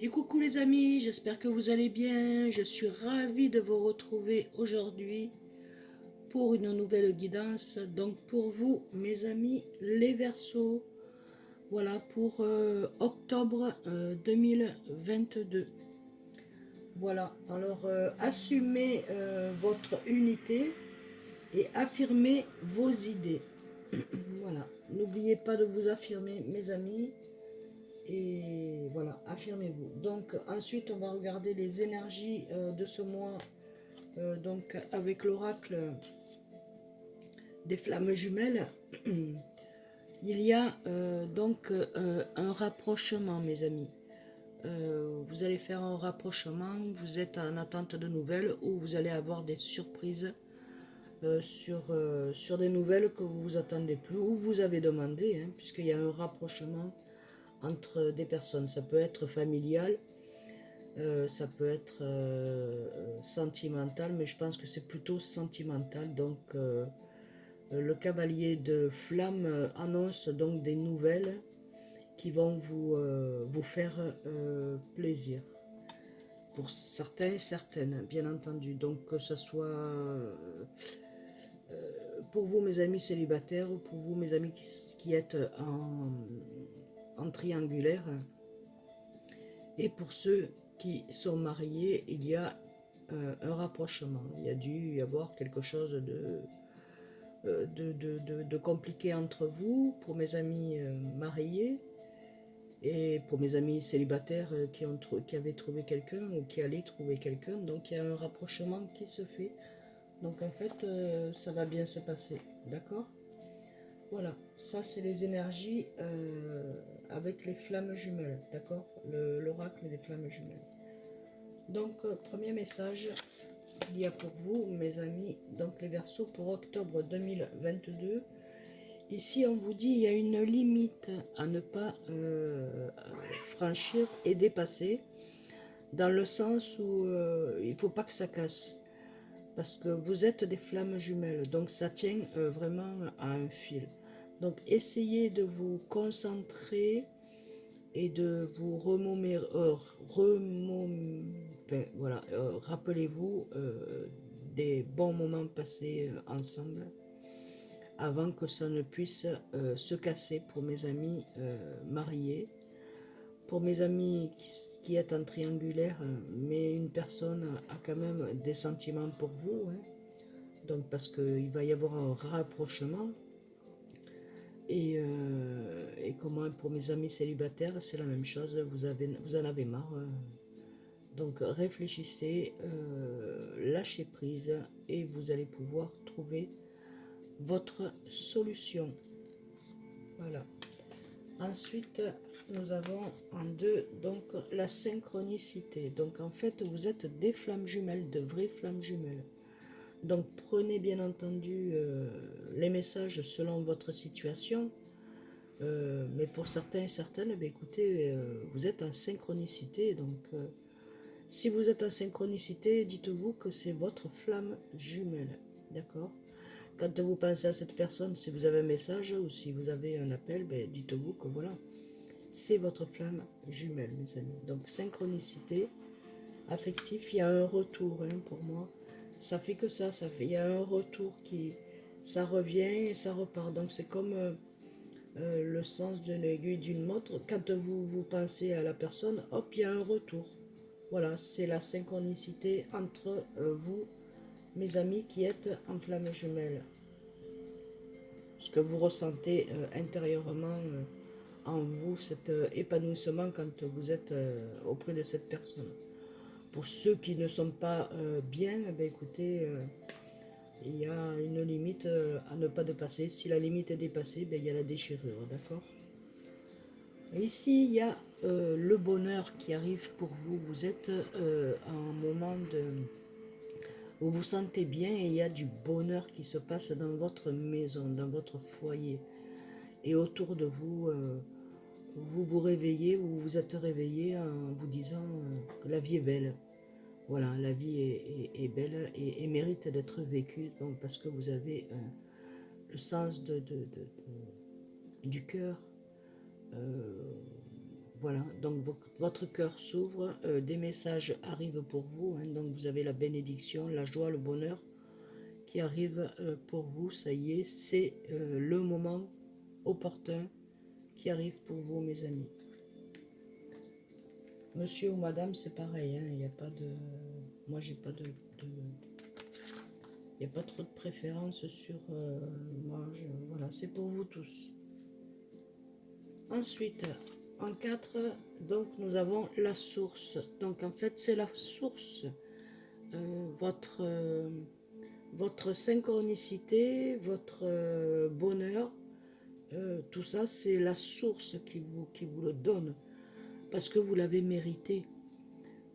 Et coucou les amis, j'espère que vous allez bien. Je suis ravie de vous retrouver aujourd'hui pour une nouvelle guidance. Donc pour vous, mes amis, les Verseaux, voilà pour octobre 2022. Voilà, alors assumez votre unité et affirmez vos idées. Voilà, n'oubliez pas de vous affirmer, mes amis. Et voilà, affirmez-vous. Donc ensuite, on va regarder les énergies de ce mois, donc avec l'oracle des flammes jumelles. Il y a donc un rapprochement, mes amis. Vous allez faire un rapprochement, vous êtes en attente de nouvelles ou vous allez avoir des surprises sur des nouvelles que vous vous attendez plus ou vous avez demandé, hein, puisqu'il y a un rapprochement entre des personnes. Ça peut être familial, ça peut être sentimental, mais je pense que c'est plutôt sentimental. Donc, le cavalier de flamme annonce donc des nouvelles qui vont vous faire plaisir. Pour certains et certaines, bien entendu. Donc, que ce soit pour vous, mes amis célibataires, ou pour vous, mes amis qui êtes en triangulaire, et pour ceux qui sont mariés, il y a un rapprochement. Il y a dû y avoir quelque chose de compliqué entre vous, pour mes amis mariés, et pour mes amis célibataires qui avaient trouvé quelqu'un ou qui allaient trouver quelqu'un. Donc il y a un rapprochement qui se fait. Donc en fait, ça va bien se passer. D'accord? Voilà, ça c'est les énergies avec les flammes jumelles. D'accord? L'oracle des flammes jumelles. Donc, premier message qu'il y a pour vous, mes amis, donc les Verseaux pour octobre 2022. Ici, on vous dit il y a une limite à ne pas franchir et dépasser, dans le sens où il ne faut pas que ça casse. Parce que vous êtes des flammes jumelles, donc ça tient vraiment à un fil. Donc, essayez de vous concentrer et de vous voilà, rappelez-vous des bons moments passés ensemble avant que ça ne puisse se casser pour mes amis mariés, pour mes amis qui est en triangulaire, mais une personne a quand même des sentiments pour vous, hein. Donc parce qu'il va y avoir un rapprochement. Et comment pour mes amis célibataires, c'est la même chose, vous en avez marre. Donc réfléchissez, lâchez prise et vous allez pouvoir trouver votre solution. Voilà. Ensuite, nous avons en deux, donc la synchronicité. Donc en fait, vous êtes des flammes jumelles, de vraies flammes jumelles. Donc prenez bien entendu les messages selon votre situation. Mais pour certains et certaines, ben écoutez, vous êtes en synchronicité. Donc si vous êtes en synchronicité, dites-vous que c'est votre flamme jumelle. D'accord? Quand vous pensez à cette personne, si vous avez un message ou si vous avez un appel, ben dites-vous que voilà, c'est votre flamme jumelle, mes amis. Donc synchronicité, affectif, il y a un retour, hein, pour moi. Ça fait que ça fait, il y a un retour ça revient et ça repart. Donc c'est comme le sens d'une aiguille d'une montre. Quand vous pensez à la personne, hop, il y a un retour. Voilà, c'est la synchronicité entre vous, mes amis, qui êtes en flamme jumelle. Ce que vous ressentez intérieurement en vous, cet épanouissement quand vous êtes auprès de cette personne. Pour ceux qui ne sont pas bien, eh bien, écoutez, il y a une limite à ne pas dépasser. Si la limite est dépassée, ben, il y a la déchirure, d'accord? Ici, il y a le bonheur qui arrive pour vous. Vous êtes à un moment où vous vous sentez bien et il y a du bonheur qui se passe dans votre maison, dans votre foyer. Et autour de vous, vous vous réveillez ou vous êtes réveillé en vous disant que la vie est belle. Voilà, la vie est belle et mérite d'être vécue, donc, parce que vous avez le sens du cœur. voilà, donc votre cœur s'ouvre, des messages arrivent pour vous, hein, donc vous avez la bénédiction, la joie, le bonheur qui arrive pour vous, ça y est, c'est le moment opportun qui arrive pour vous, mes amis. Monsieur ou madame, c'est pareil, hein, il n'y a pas de... Moi, j'ai pas de... Il n'y a pas trop de préférence sur... moi, voilà, c'est pour vous tous. Ensuite, en 4, donc nous avons la source. Donc en fait, c'est la source. Votre synchronicité, votre bonheur, tout ça, c'est la source qui vous le donne. Parce que vous l'avez mérité.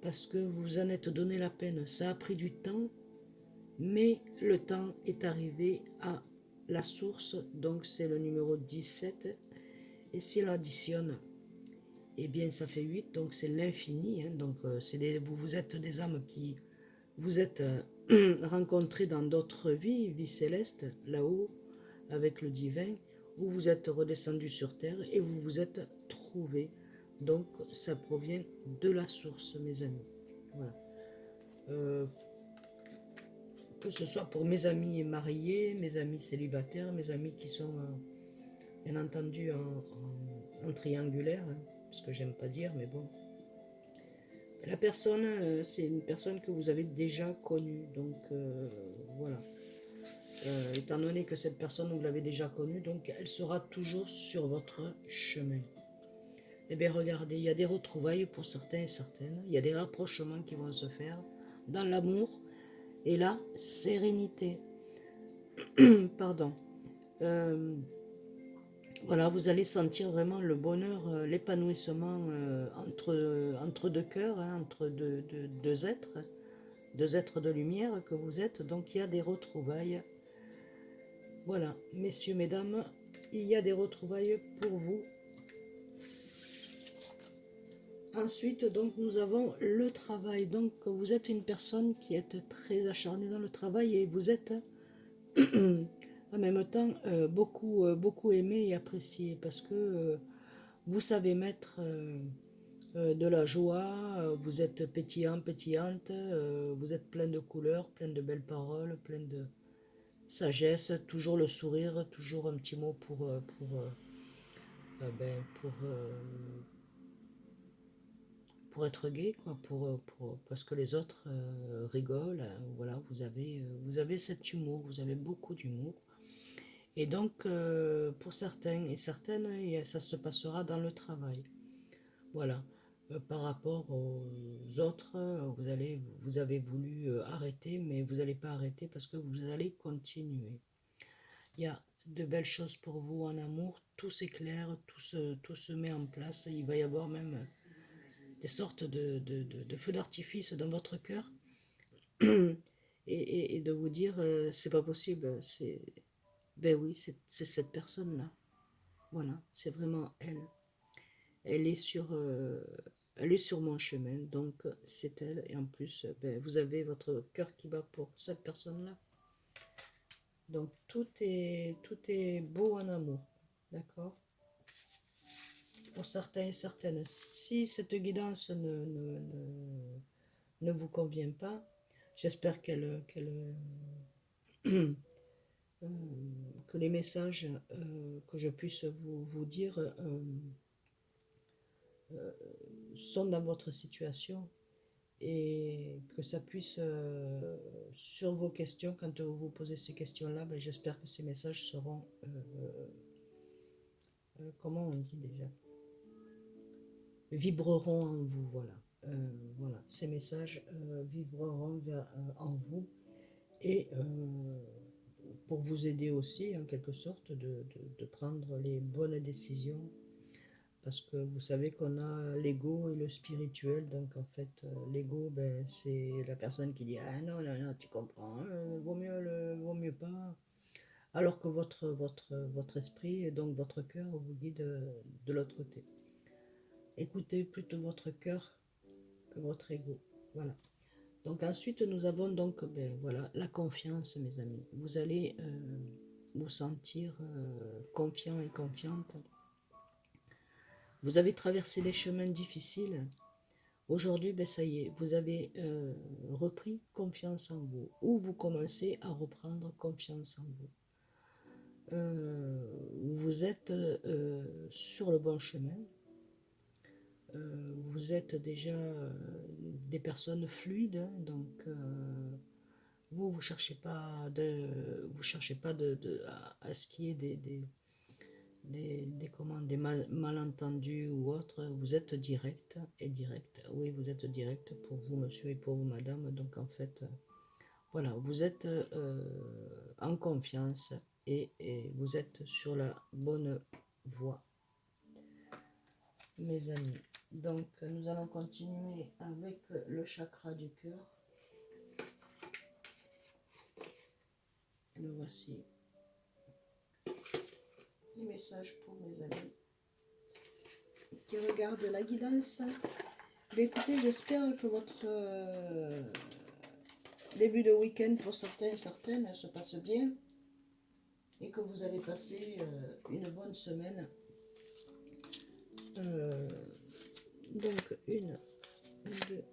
Parce que vous en êtes donné la peine. Ça a pris du temps, mais le temps est arrivé à la source. Donc c'est le numéro 17. Et si on additionne, eh bien ça fait 8, donc c'est l'infini. Hein, donc vous êtes des âmes qui vous êtes rencontrés dans d'autres vies, vie céleste, là-haut, avec le divin, où vous êtes redescendus sur terre et vous vous êtes trouvés. Donc ça provient de la source, mes amis. Voilà. Que ce soit pour mes amis mariés, mes amis célibataires, mes amis qui sont bien entendu en triangulaire, hein, parce que j'aime pas dire, mais bon. La personne, c'est une personne que vous avez déjà connue, donc voilà. Étant donné que cette personne, vous l'avez déjà connue, donc elle sera toujours sur votre chemin. Eh bien, regardez, il y a des retrouvailles pour certains et certaines, il y a des rapprochements qui vont se faire dans l'amour et la sérénité. Pardon. Voilà, vous allez sentir vraiment le bonheur, l'épanouissement entre deux cœurs, hein, entre deux êtres de lumière que vous êtes. Donc il y a des retrouvailles. Voilà, messieurs, mesdames, il y a des retrouvailles pour vous. Ensuite, donc, nous avons le travail. Donc, vous êtes une personne qui est très acharnée dans le travail et vous êtes en même temps beaucoup aimé et apprécié parce que vous savez mettre de la joie, vous êtes pétillant, pétillante, vous êtes plein de couleurs, plein de belles paroles, plein de sagesse, toujours le sourire, toujours un petit mot pour être gai, quoi, parce que les autres rigolent. Voilà, vous avez cet humour, vous avez beaucoup d'humour. Et donc, pour certains et certaines, ça se passera dans le travail. Voilà. Par rapport aux autres, vous avez voulu arrêter, mais vous n'allez pas arrêter parce que vous allez continuer. Il y a de belles choses pour vous en amour, tout s'éclaire, tout se met en place. Il va y avoir même des sortes de feux d'artifice dans votre cœur et de vous dire, c'est pas possible, ben oui, c'est cette personne-là. Voilà, c'est vraiment elle. Elle est elle est sur mon chemin, donc c'est elle. Et en plus, ben, vous avez votre cœur qui bat pour cette personne-là. Donc tout est beau en amour, d'accord? Pour certains et certaines, si cette guidance ne vous convient pas, j'espère que les messages que je puisse vous dire sont dans votre situation et que ça puisse, sur vos questions, quand vous vous posez ces questions-là, ben, j'espère que ces messages seront, comment on dit déjà, vibreront en vous, voilà. Voilà, ces messages vibreront en vous et pour vous aider aussi, en quelque sorte, de prendre les bonnes décisions. Parce que vous savez qu'on a l'ego et le spirituel, donc en fait, l'ego, ben, c'est la personne qui dit ah non, non, non, tu comprends, vaut mieux pas. Alors que votre esprit et donc votre cœur vous guide de l'autre côté. Écoutez plutôt votre cœur que votre ego. Voilà. Donc ensuite, nous avons donc ben, voilà, la confiance, mes amis. Vous allez vous sentir confiant et confiante Vous avez traversé les chemins difficiles. Aujourd'hui, ben ça y est, vous avez repris confiance en vous, ou vous commencez à reprendre confiance en vous. Vous êtes sur le bon chemin. Vous êtes déjà des personnes fluides, hein, donc vous cherchez pas à ce qu'il y ait malentendus ou autres. Vous êtes direct et direct. Oui, vous êtes direct pour vous, monsieur, et pour vous, madame. Donc en fait, voilà, vous êtes en confiance et vous êtes sur la bonne voie, mes amis. Donc nous allons continuer avec le chakra du cœur. Le voici. Les messages pour mes amis qui regardent la guidance. Mais écoutez, j'espère que votre début de week-end pour certains et certaines se passe bien et que vous avez passé une bonne semaine. Donc une, deux,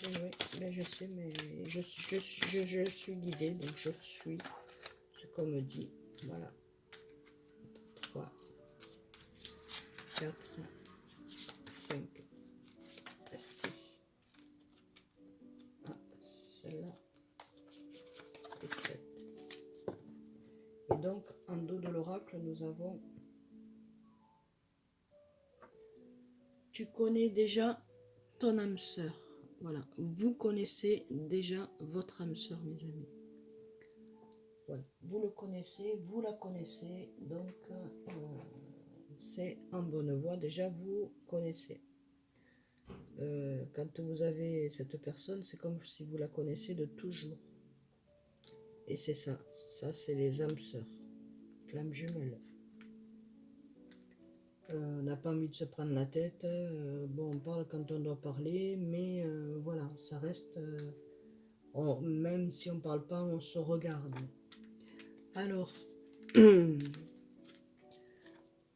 oui, ben je sais, mais je suis guidée, donc je suis ce qu'on me dit. Voilà. 3, 4, 5, 6. Ah, celle-là. Et 7. Et donc, en dos de l'oracle, nous avons... Tu connais déjà ton âme sœur. Voilà. Vous connaissez déjà votre âme sœur, mes amis. Voilà. Vous le connaissez, vous la connaissez. Donc, c'est en bonne voie. Déjà, vous connaissez. Quand vous avez cette personne, c'est comme si vous la connaissez de toujours. Et c'est ça. Ça, c'est les âmes sœurs. Flammes jumelles. On n'a pas envie de se prendre la tête. Bon, on parle quand on doit parler, mais voilà, ça reste... même si on ne parle pas, on se regarde. Alors,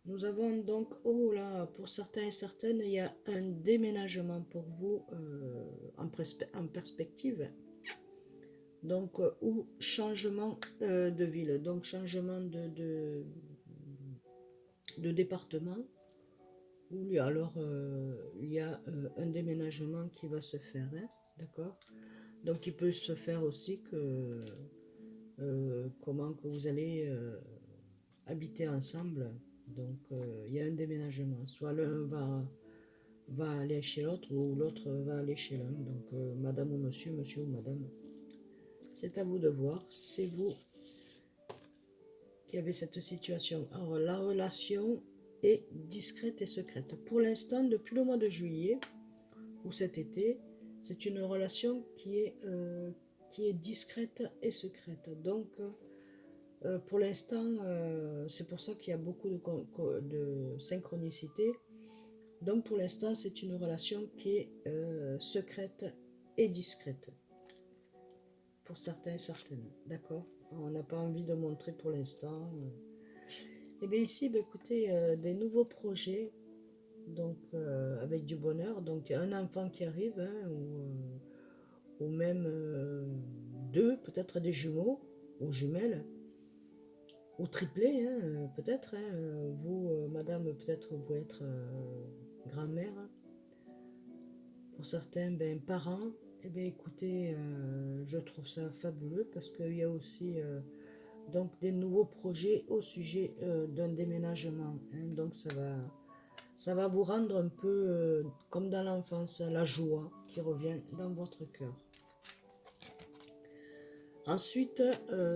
nous avons donc... Oh là, pour certains et certaines, il y a un déménagement pour vous en perspective. Donc, ou changement de ville. Donc, changement de département. Ou alors, il y a un déménagement qui va se faire, hein, d'accord? Donc, il peut se faire aussi que comment que vous allez habiter ensemble. Donc, il y a un déménagement. Soit l'un va aller chez l'autre ou l'autre va aller chez l'un. Donc, madame ou monsieur, monsieur ou madame. C'est à vous de voir. C'est vous qui avez cette situation. Alors, la relation est discrète et secrète. Pour l'instant, depuis le mois de juillet ou cet été, c'est une relation qui est discrète et secrète. Donc, pour l'instant, c'est pour ça qu'il y a beaucoup de synchronicité. Donc, pour l'instant, c'est une relation qui est secrète et discrète. Pour certains et certaines, d'accord? On n'a pas envie de montrer pour l'instant. Et bien ici, ben, écoutez, des nouveaux projets, donc avec du bonheur. Donc, un enfant qui arrive, hein, ou même deux, peut-être des jumeaux ou jumelles. Ou triplés, hein, peut-être. Hein, vous, madame, peut-être vous pouvez être grand-mère. Pour certains, ben, parents. Eh bien, écoutez, je trouve ça fabuleux parce qu'il y a aussi donc des nouveaux projets au sujet d'un déménagement. Hein, donc, ça va vous rendre un peu comme dans l'enfance, la joie qui revient dans votre cœur. Ensuite,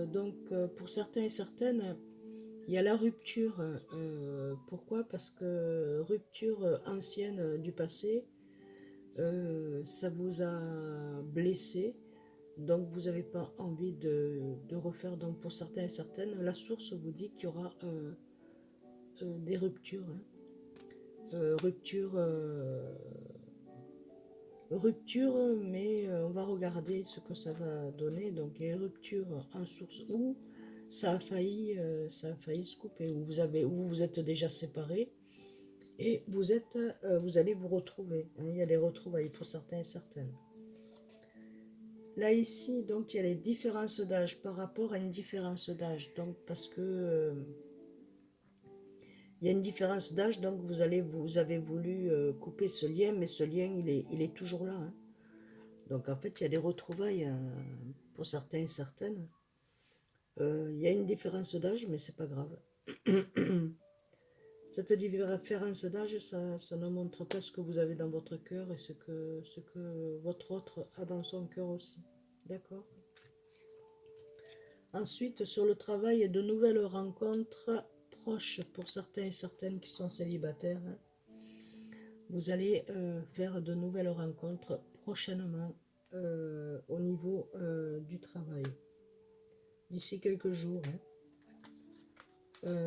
donc, pour certains et certaines, il y a la rupture. Pourquoi? Parce que rupture ancienne du passé, ça vous a blessé. Donc vous n'avez pas envie de refaire. Donc pour certains et certaines, la source vous dit qu'il y aura des ruptures. Hein. Rupture, mais on va regarder ce que ça va donner. Donc il y a une rupture en source où ça a failli se couper, où vous êtes déjà séparés. Et vous allez vous retrouver. Hein, il y a des retrouvailles pour certains et certaines. Là, ici, donc, il y a les différences d'âge par rapport à une différence d'âge. Donc, parce que il y a une différence d'âge, donc vous avez voulu couper ce lien, mais ce lien, il est toujours là. Hein. Donc, en fait, il y a des retrouvailles pour certains et certaines. Il y a une différence d'âge, mais c'est pas grave. Cette différence d'âge, ça ne montre pas ce que vous avez dans votre cœur et ce que votre autre a dans son cœur aussi. D'accord? Ensuite, sur le travail, de nouvelles rencontres proches pour certains et certaines qui sont célibataires. Hein. Vous allez faire de nouvelles rencontres prochainement au niveau du travail. D'ici quelques jours. Hein.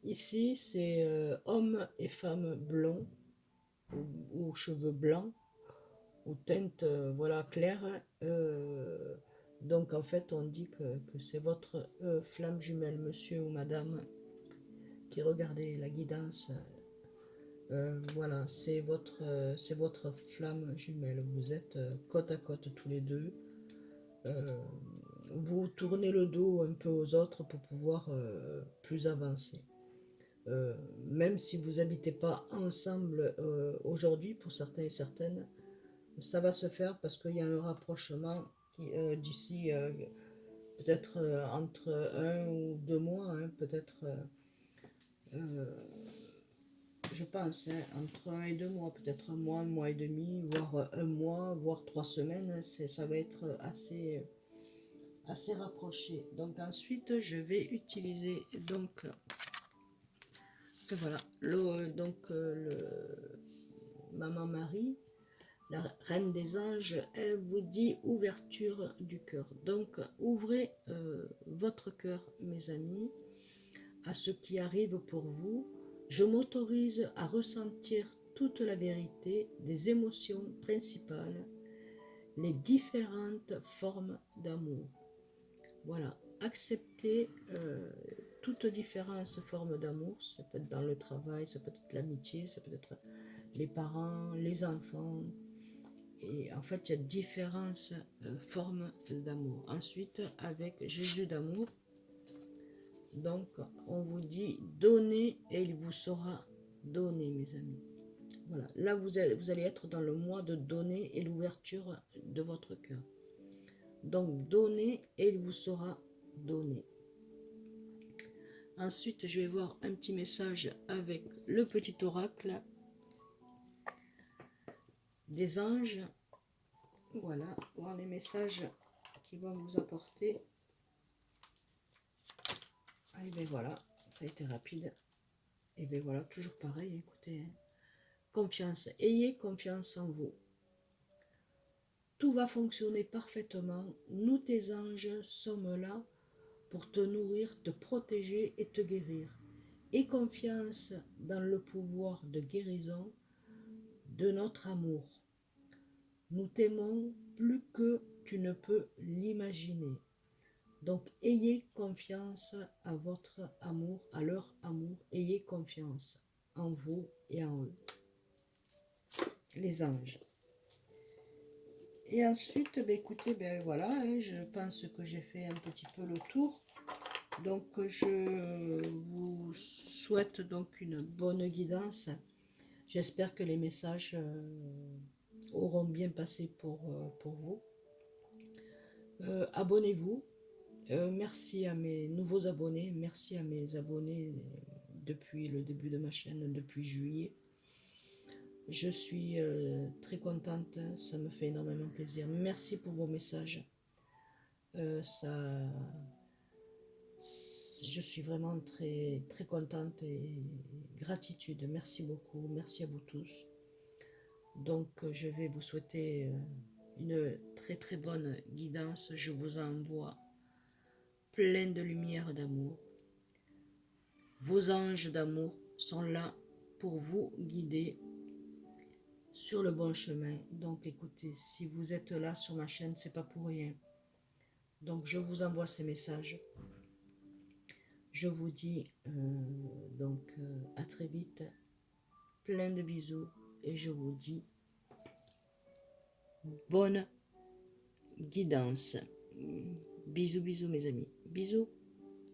Ici, c'est hommes et femmes blonds ou cheveux blancs ou teinte voilà, claire. Donc en fait, on dit que c'est votre flamme jumelle, monsieur ou madame, qui regardez la guidance. Voilà, c'est votre flamme jumelle. Vous êtes côte à côte tous les deux. Vous tournez le dos un peu aux autres pour pouvoir plus avancer. Même si vous n'habitez pas ensemble aujourd'hui, pour certains et certaines, ça va se faire parce qu'il y a un rapprochement d'ici peut-être entre 1 ou 2 mois, hein, peut-être, je pense, hein, entre 1 et 2 mois, peut-être 1 mois et demi, voire 1 mois, voire 3 semaines, hein, ça va être assez rapproché. Donc ensuite, je vais utiliser donc voilà Maman Marie, la Reine des Anges. Elle vous dit ouverture du cœur. Donc ouvrez votre cœur, mes amis, à ce qui arrive pour vous. Je m'autorise à ressentir toute la vérité des émotions principales, les différentes formes d'amour. Voilà, accepter toute différence forme d'amour. Ça peut être dans le travail, ça peut être l'amitié, ça peut être les parents, les enfants. Et en fait, il y a différentes formes d'amour. Ensuite, avec Jésus d'amour, donc on vous dit donnez et il vous sera donné, mes amis. Voilà, là vous allez être dans le mois de donner et l'ouverture de votre cœur. Donc donnez et il vous sera donné. Ensuite, je vais voir un petit message avec le petit oracle des anges. Voilà, voir les messages qui vont vous apporter. Et bien voilà, ça a été rapide. Et bien voilà, toujours pareil, écoutez. Hein. Confiance, ayez confiance en vous. Tout va fonctionner parfaitement. Nous, tes anges, sommes là pour te nourrir, te protéger et te guérir. Aie confiance dans le pouvoir de guérison de notre amour. Nous t'aimons plus que tu ne peux l'imaginer. Donc, ayez confiance à votre amour, à leur amour. Ayez confiance en vous et en eux. Les anges. Et ensuite, ben, écoutez, ben voilà, hein, je pense que j'ai fait un petit peu le tour. Donc, je vous souhaite donc une bonne guidance. J'espère que les messages auront bien passé pour vous. Abonnez-vous. Merci à mes nouveaux abonnés. Merci à mes abonnés depuis le début de ma chaîne, depuis juillet. Je suis très contente. Ça me fait énormément plaisir. Merci pour vos messages. Je suis vraiment très, très contente et gratitude. Merci beaucoup. Merci à vous tous. Donc, je vais vous souhaiter une très très bonne guidance. Je vous envoie plein de lumière d'amour. Vos anges d'amour sont là pour vous guider sur le bon chemin. Donc, écoutez, si vous êtes là sur ma chaîne, c'est pas pour rien. Donc, je vous envoie ces messages. Je vous dis donc à très vite, plein de bisous et je vous dis bonne guidance. Bisous, bisous mes amis. Bisous.